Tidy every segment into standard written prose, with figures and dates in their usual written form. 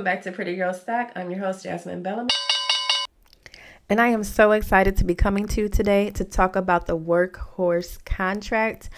back to Pretty Girl Stock. I'm your host, Jasmine Bellamy. And I am so excited to be coming to you today to talk about the Workhorse Contract.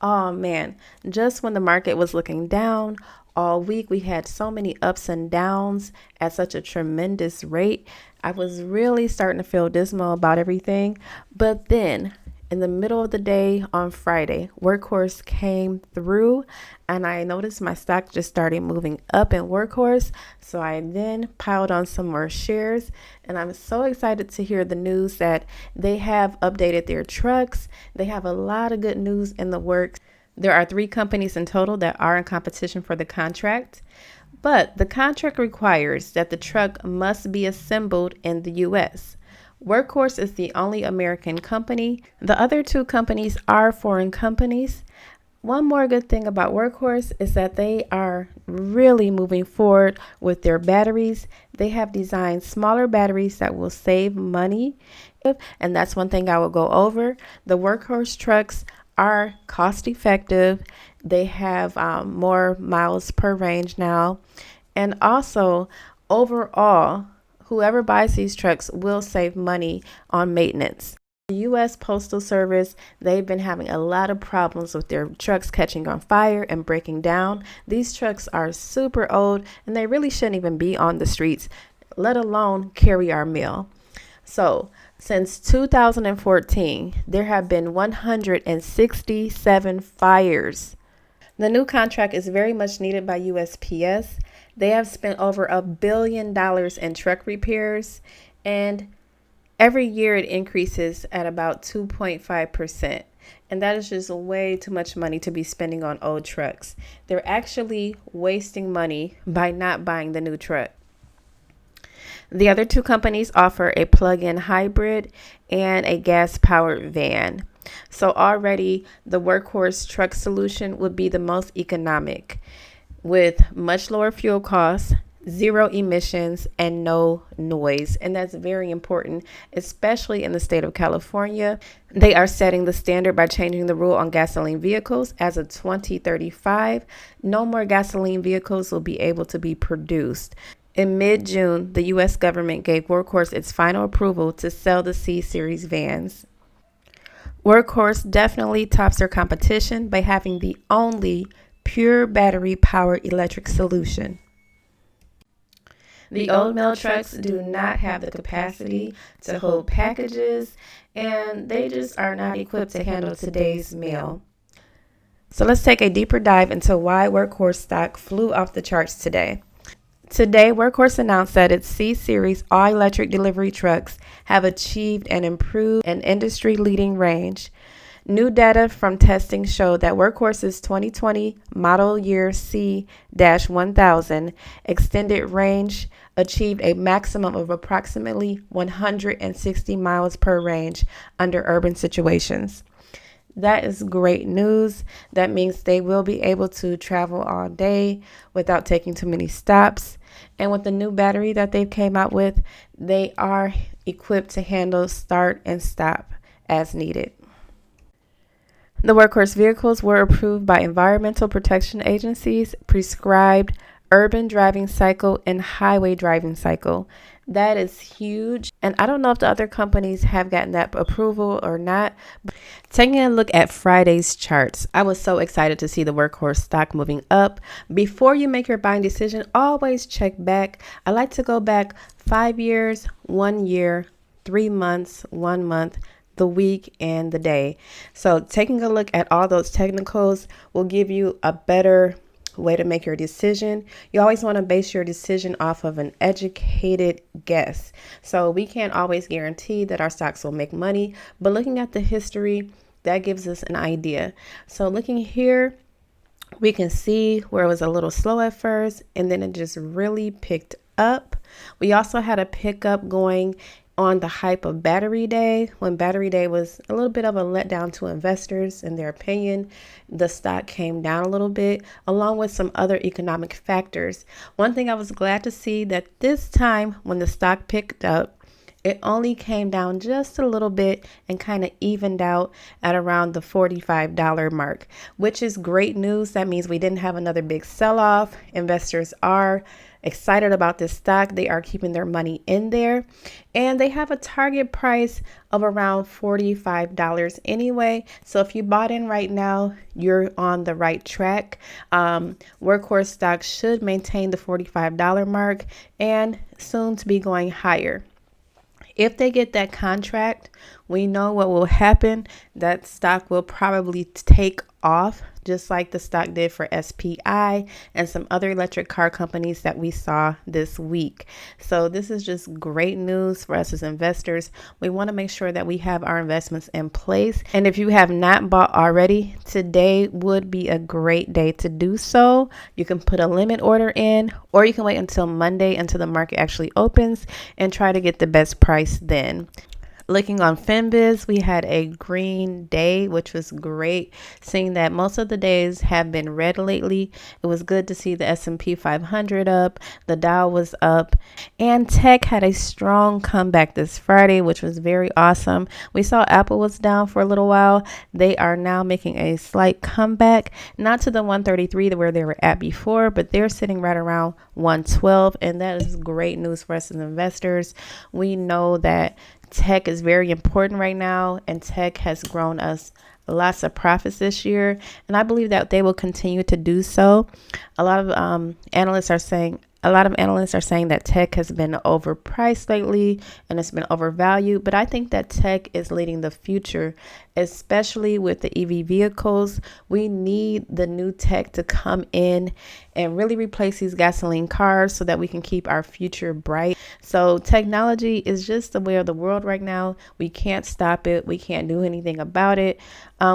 Oh man, just when the market was looking down all week, we had so many ups and downs at such a tremendous rate. I was really starting to feel dismal about everything. But then in the middle of the day on Friday, Workhorse came through and I noticed my stock just started moving up in Workhorse. So I then piled on some more shares, and I'm so excited to hear the news that they have updated their trucks. They have a lot of good news in the works. There are 3 companies in total that are in competition for the contract, but the contract requires that the truck must be assembled in the U.S. Workhorse is the only American company. The other 2 companies are foreign companies. One more good thing about Workhorse is that they are really moving forward with their batteries. They have designed smaller batteries that will save money. And that's one thing I will go over. The Workhorse trucks are cost effective. They have more miles per range now. And also, overall, whoever buys these trucks will save money on maintenance. The U.S. Postal Service, they've been having a lot of problems with their trucks catching on fire and breaking down. These trucks are super old and they really shouldn't even be on the streets, let alone carry our mail. So, since 2014, there have been 167 fires. The new contract is very much needed by USPS. They have spent over $1 billion in truck repairs, and every year it increases at about 2.5%. And that is just way too much money to be spending on old trucks. They're actually wasting money by not buying the new truck. The other 2 companies offer a plug-in hybrid and a gas-powered van. So already the Workhorse truck solution would be the most economic, with much lower fuel costs, 0 emissions, and no noise. And that's very important, especially in the state of California. They are setting the standard by changing the rule on gasoline vehicles. As of 2035, no more gasoline vehicles will be able to be produced. In mid-June, the U.S. government gave Workhorse its final approval to sell the C-Series vans. Workhorse definitely tops their competition by having the only pure battery-powered electric solution. The old mail trucks do not have the capacity to hold packages, and they just are not equipped to handle today's mail. So let's take a deeper dive into why Workhorse stock flew off the charts today. Today, Workhorse announced that its C-Series all-electric delivery trucks have achieved an improved and industry-leading range. New data from testing showed that Workhorse's 2020 model year C-1000 extended range achieved a maximum of approximately 160 miles per range under urban situations. That is great news. That means they will be able to travel all day without taking too many stops. And with the new battery that they've came out with, they are equipped to handle start and stop as needed. The Workhorse vehicles were approved by environmental protection agencies, prescribed urban driving cycle and highway driving cycle. That is huge. And I don't know if the other companies have gotten that approval or not. Taking a look at Friday's charts, I was so excited to see the Workhorse stock moving up. Before you make your buying decision, always check back. I like to go back 5 years, 1 year, 3 months, 1 month, the week, and the day. So taking a look at all those technicals will give you a better way to make your decision. You always want to base your decision off of an educated guess. So we can't always guarantee that our stocks will make money, but looking at the history, that gives us an idea. So looking here, we can see where it was a little slow at first, and then it just really picked up. We also had a pickup going on the hype of Battery Day. When Battery Day was a little bit of a letdown to investors, in their opinion, the stock came down a little bit, along with some other economic factors. One thing I was glad to see that this time when the stock picked up, it only came down just a little bit and kind of evened out at around the $45 mark, which is great news. That means we didn't have another big sell-off. Investors are excited about this stock. They are keeping their money in there, and they have a target price of around $45 anyway. So if you bought in right now, you're on the right track. Workhorse stock should maintain the $45 mark and soon to be going higher. If they get that contract, we know what will happen. That stock will probably take off, just like the stock did for SPI and some other electric car companies that we saw this week. So this is just great news for us as investors. We want to make sure that we have our investments in place. And if you have not bought already, today would be a great day to do so. You can put a limit order in, or you can wait until Monday until the market actually opens and try to get the best price then. Looking on FinViz, we had a green day, which was great, seeing that most of the days have been red lately. It was good to see the S&P 500 up, the Dow was up, and tech had a strong comeback this Friday, which was very awesome. We saw Apple was down for a little while. They are now making a slight comeback, not to the 133 where they were at before, but they're sitting right around 112, and that is great news for us as investors. We know that tech is very important right now, and tech has grown us lots of profits this year, and I believe that they will continue to do so. A lot of analysts are saying that tech has been overpriced lately and it's been overvalued, but I think that tech is leading the future, especially with the EV vehicles. We need the new tech to come in and really replace these gasoline cars so that we can keep our future bright. So technology is just the way of the world right now. We can't stop it. We can't do anything about it.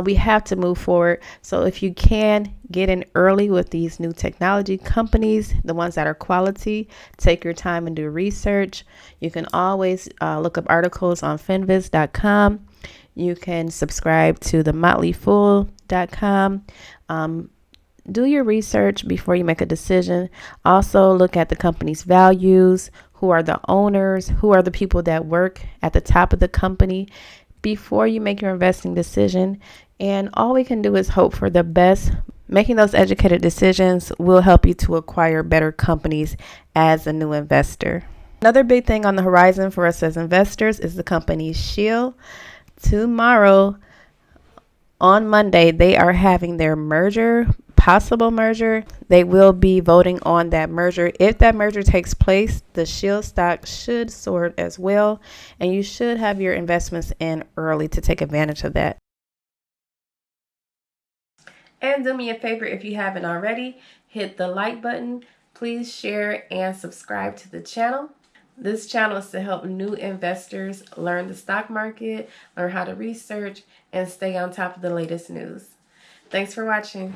We have to move forward. So if you can get in early with these new technology companies, the ones that are quality, take your time and do research. You can always look up articles on finviz.com. You can subscribe to the motleyfool.com. Do your research before you make a decision. Also look at the company's values. Who are the owners? Who are the people that work at the top of the company before you make your investing decision? And all we can do is hope for the best. Making those educated decisions will help you to acquire better companies as a new investor. Another big thing on the horizon for us as investors is the company Shield. Tomorrow, on Monday, they are having their possible merger. They will be voting on that merger. If that merger takes place, the Shield stock should soar as well, and you should have your investments in early to take advantage of that. And do me a favor, if you haven't already, hit the like button. Please share and subscribe to the channel. This channel is to help new investors learn the stock market, learn how to research, and stay on top of the latest news. Thanks for watching.